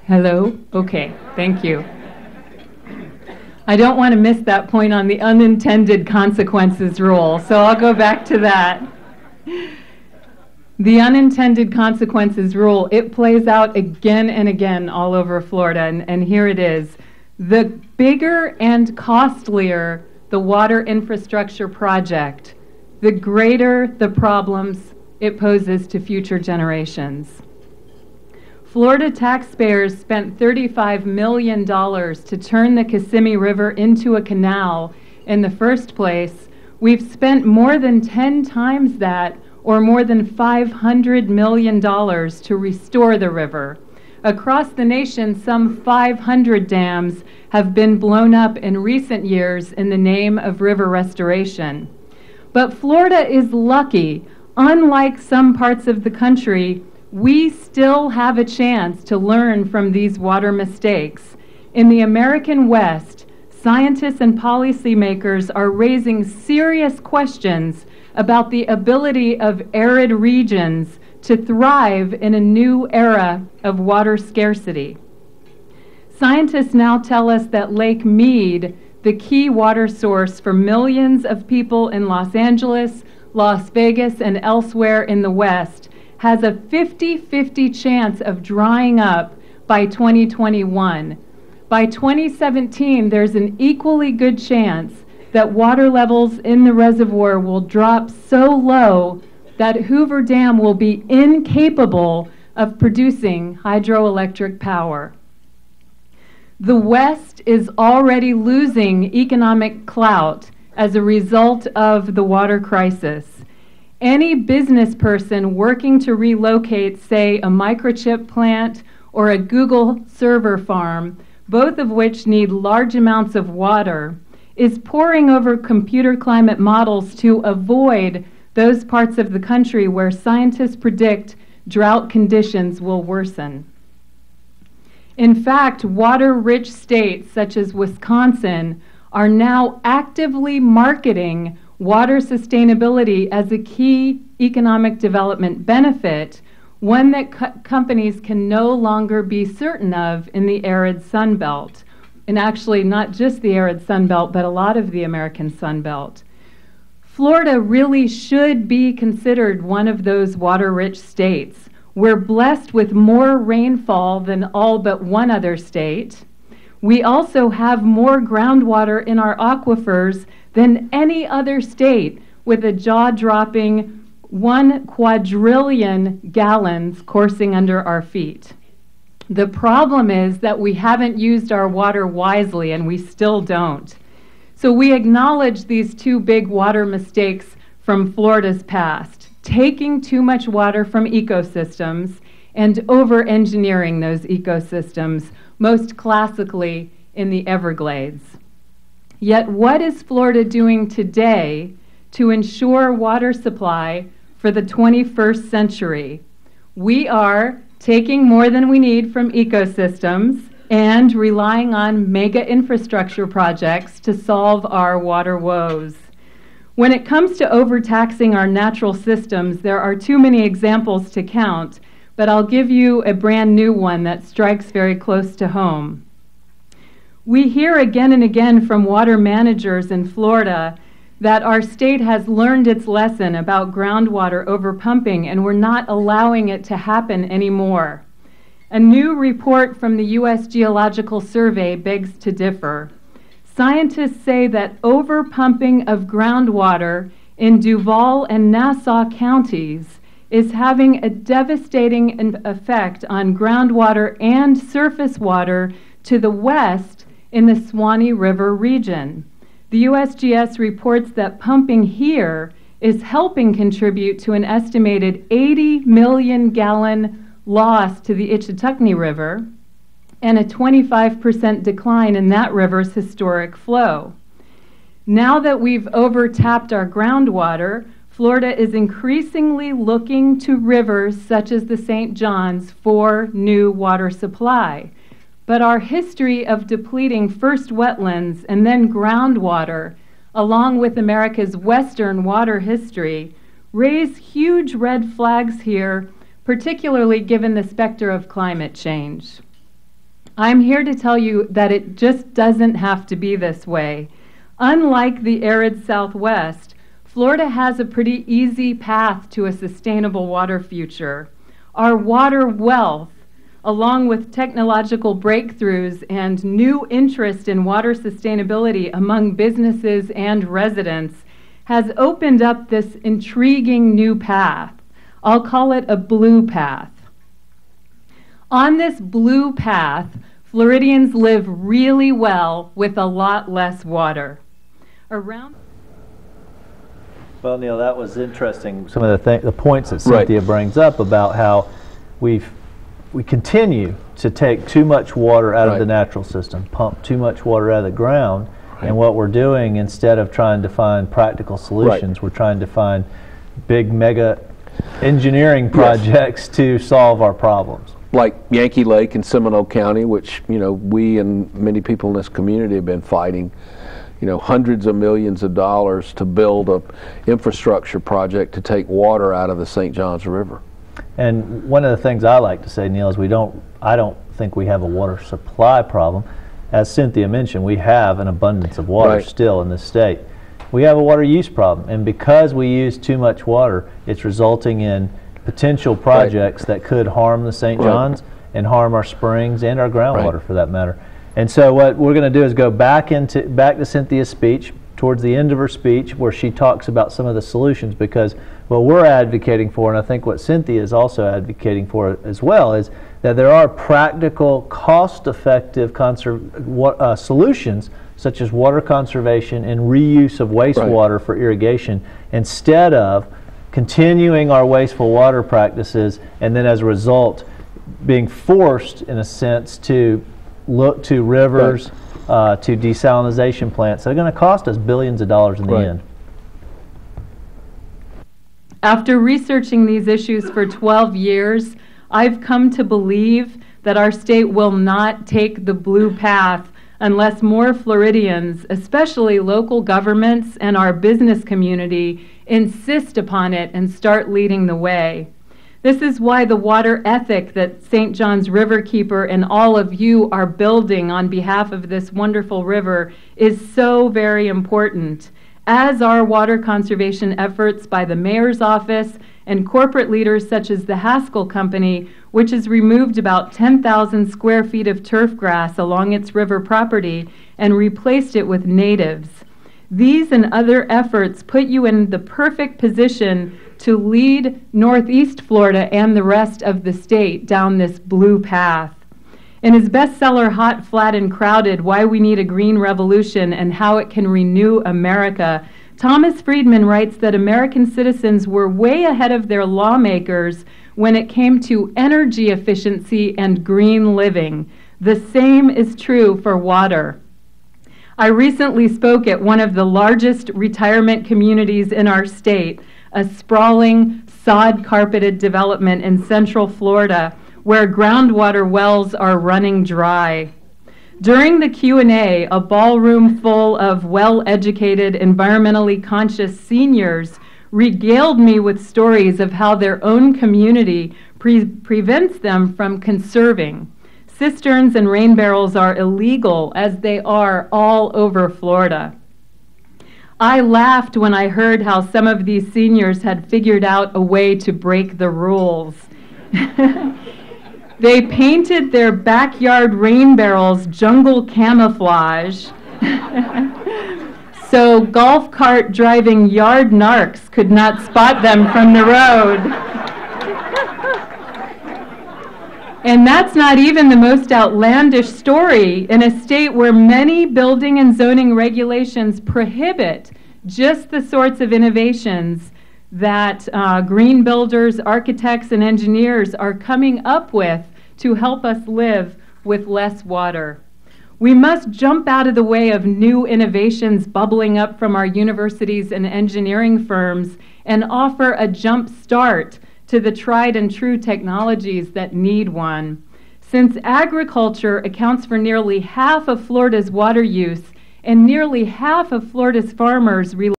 Hello? Okay, thank you. I don't want to miss that point on the unintended consequences rule, so I'll go back to that. The unintended consequences rule, it plays out again and again all over Florida, and here it is. The bigger and costlier the water infrastructure project, the greater the problems it poses to future generations. Florida taxpayers spent $35 million to turn the Kissimmee River into a canal in the first place. We've spent more than 10 times that, or more than $500 million to restore the river. Across the nation, some 500 dams have been blown up in recent years in the name of river restoration. But Florida is lucky. Unlike some parts of the country, we still have a chance to learn from these water mistakes. In the American West, scientists and policymakers are raising serious questions about the ability of arid regions to thrive in a new era of water scarcity. Scientists now tell us that Lake Mead, the key water source for millions of people in Los Angeles, Las Vegas, and elsewhere in the West, has a 50-50 chance of drying up by 2021. By 2017, there's an equally good chance that water levels in the reservoir will drop so low that Hoover Dam will be incapable of producing hydroelectric power. The West is already losing economic clout as a result of the water crisis. Any business person working to relocate, say, a microchip plant or a Google server farm, both of which need large amounts of water, is poring over computer climate models to avoid those parts of the country where scientists predict drought conditions will worsen. In fact, water-rich states such as Wisconsin are now actively marketing water sustainability as a key economic development benefit, one that companies can no longer be certain of in the arid Sun Belt. And actually, not just the arid Sun Belt, but a lot of the American Sun Belt. Florida really should be considered one of those water-rich states. We're blessed with more rainfall than all but one other state. We also have more groundwater in our aquifers than any other state, with a jaw-dropping 1 quadrillion gallons coursing under our feet. The problem is that we haven't used our water wisely, and we still don't. So we acknowledge these two big water mistakes from Florida's past: taking too much water from ecosystems and over-engineering those ecosystems, most classically in the Everglades. Yet what is Florida doing today to ensure water supply for the 21st century? We are taking more than we need from ecosystems and relying on mega infrastructure projects to solve our water woes. When it comes to overtaxing our natural systems, there are too many examples to count, but I'll give you a brand new one that strikes very close to home. We hear again and again from water managers in Florida that our state has learned its lesson about groundwater overpumping, and we're not allowing it to happen anymore. A new report from the U.S. Geological Survey begs to differ. Scientists say that overpumping of groundwater in Duval and Nassau counties is having a devastating effect on groundwater and surface water to the west in the Swanee River region. The USGS reports that pumping here is helping contribute to an estimated 80 million gallon loss to the Ichetuckney River and a 25% decline in that river's historic flow. Now that we've overtapped our groundwater, Florida is increasingly looking to rivers such as the St. Johns for new water supply. But our history of depleting first wetlands and then groundwater, along with America's Western water history, raise huge red flags here, particularly given the specter of climate change. I'm here to tell you that it just doesn't have to be this way. Unlike the arid Southwest, Florida has a pretty easy path to a sustainable water future. Our water wealth, along with technological breakthroughs and new interest in water sustainability among businesses and residents, has opened up this intriguing new path. I'll call it a blue path. On this blue path, Floridians live really well with a lot less water. Well, Neil, that was interesting. Some of the points that Cynthia brings up about how we continue to take too much water out of the natural system, pump too much water out of the ground, and what we're doing, instead of trying to find practical solutions, we're trying to find big mega engineering projects to solve our problems. Like Yankee Lake in Seminole County, which, you know, we and many people in this community have been fighting, you know, hundreds of millions of dollars to build a infrastructure project to take water out of the St. Johns River. And one of the things I like to say, Neil, is I don't think we have a water supply problem. As Cynthia mentioned, we have an abundance of water still in this state. We have a water use problem, and because we use too much water, it's resulting in potential projects that could harm the St. Johns and harm our springs and our groundwater for that matter. And so what we're going to do is go back to Cynthia's speech, towards the end of her speech, where she talks about some of the solutions, because what we're advocating for, and I think what Cynthia is also advocating for as well, is that there are practical, cost-effective solutions such as water conservation and reuse of wastewater for irrigation, instead of continuing our wasteful water practices and then as a result being forced in a sense to look to rivers, to desalination plants that are going to cost us billions of dollars in the end. After researching these issues for 12 years, I've come to believe that our state will not take the blue path unless more Floridians, especially local governments and our business community, insist upon it and start leading the way. This is why the water ethic that St. John's Riverkeeper and all of you are building on behalf of this wonderful river is so very important, as are water conservation efforts by the mayor's office and corporate leaders such as the Haskell Company, which has removed about 10,000 square feet of turf grass along its river property and replaced it with natives. These and other efforts put you in the perfect position to lead Northeast Florida and the rest of the state down this blue path. In his bestseller, Hot, Flat, and Crowded, Why We Need a Green Revolution and How It Can Renew America, Thomas Friedman writes that American citizens were way ahead of their lawmakers when it came to energy efficiency and green living. The same is true for water. I recently spoke at one of the largest retirement communities in our state, a sprawling, sod-carpeted development in Central Florida where groundwater wells are running dry. During the Q&A, a ballroom full of well-educated, environmentally conscious seniors regaled me with stories of how their own community prevents them from conserving. Cisterns and rain barrels are illegal, as they are all over Florida. I laughed when I heard how some of these seniors had figured out a way to break the rules. They painted their backyard rain barrels jungle camouflage so golf cart driving yard narcs could not spot them from the road. And that's not even the most outlandish story. In a state where many building and zoning regulations prohibit just the sorts of innovations that green builders, architects, and engineers are coming up with to help us live with less water. We must jump out of the way of new innovations bubbling up from our universities and engineering firms and offer a jump start to the tried and true technologies that need one. Since agriculture accounts for nearly half of Florida's water use and nearly half of Florida's farmers rely